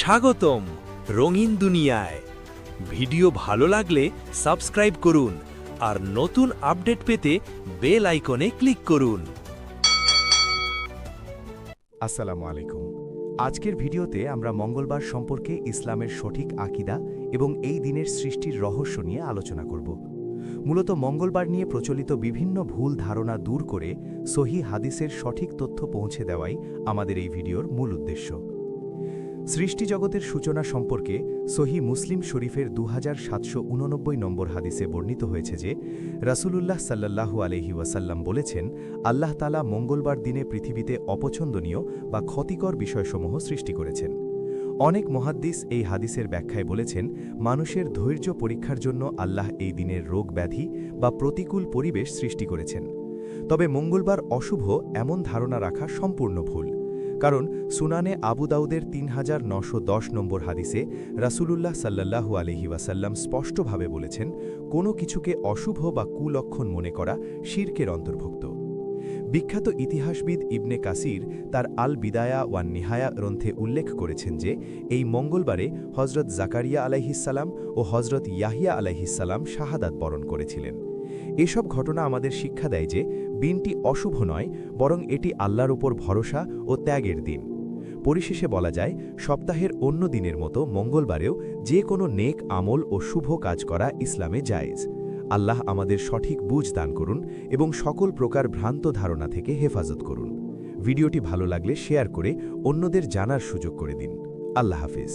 স্বাগতম রঙিন দুনিয়ায়। ভিডিও ভালো লাগলে সাবস্ক্রাইব করুন আর নতুন আপডেট পেতে বেল আইকনে ক্লিক করুন। আসসালামু আলাইকুম। আজকের ভিডিওতে আমরা মঙ্গলবার সম্পর্কে ইসলামের সঠিক আকিদা এবং এই দিনের সৃষ্টির রহস্য নিয়ে আলোচনা করব। মূলত মঙ্গলবার নিয়ে প্রচলিত বিভিন্ন ভুল ধারণা দূর করে সহিহ হাদিসের সঠিক তথ্য পৌঁছে দেওয়াই আমাদের এই ভিডিওর মূল উদ্দেশ্য। সৃষ্টিজগতের সূচনা সম্পর্কে সহিহ মুসলিম শরীফের 2789 নম্বর হাদিসে বর্ণিত হয়েছে যে রাসূলুল্লাহ সাল্লাল্লাহু আলাইহি ওয়াসাল্লাম বলেছেন, আল্লাহ তাআলা মঙ্গলবার দিনে পৃথিবীতে অপছন্দনীয় বা ক্ষতিকর বিষয়সমূহ সৃষ্টি করেছেন। অনেক মুহাদ্দিস এই হাদিসের ব্যাখ্যায় বলেছেন, মানুষের ধৈর্য পরীক্ষার জন্য আল্লাহ এই দিনের রোগ ব্যাধি বা প্রতিকূল পরিবেশ সৃষ্টি করেছেন। তবে মঙ্গলবার অশুভ এমন ধারণা রাখা সম্পূর্ণ ভুল। কারণ সুনানে আবু দাউদের 3910 নম্বর হাদিসে রাসূলুল্লাহ সাল্লাল্লাহু আলাইহি ওয়াসাল্লাম স্পষ্টভাবে বলেছেন, কোনো কিছুকে অশুভ বা কুলক্ষণ মনে করা শিরকের অন্তর্ভুক্ত। বিখ্যাত ইতিহাসবিদ ইবনে কাসির তার আল বিদায়া ওয়ান নিহায়া গ্রন্থে উল্লেখ করেছেন যে এই মঙ্গলবারে হজরত জাকারিয়া আলাইহিসসালাম ও হজরত ইয়াহিয়া আলাইহিসসালাম শাহাদাত বরণ করেছিলেন। এসব ঘটনা আমাদের শিক্ষা দেয় যে দিনটি অশুভ নয়, বরং এটি আল্লাহর উপর ভরসা ও ত্যাগের দিন। পরিশেষে বলা যায়, সপ্তাহের অন্য দিনের মতো মঙ্গলবারেও যে কোনো নেক আমল ও শুভ কাজ করা ইসলামে জায়েজ। আল্লাহ আমাদের সঠিক বুঝ দান করুন এবং সকল প্রকার ভ্রান্ত ধারণা থেকে হেফাজত করুন। ভিডিওটি ভালো লাগলে শেয়ার করে অন্যদের জানার সুযোগ করে দিন। আল্লাহ হাফেজ।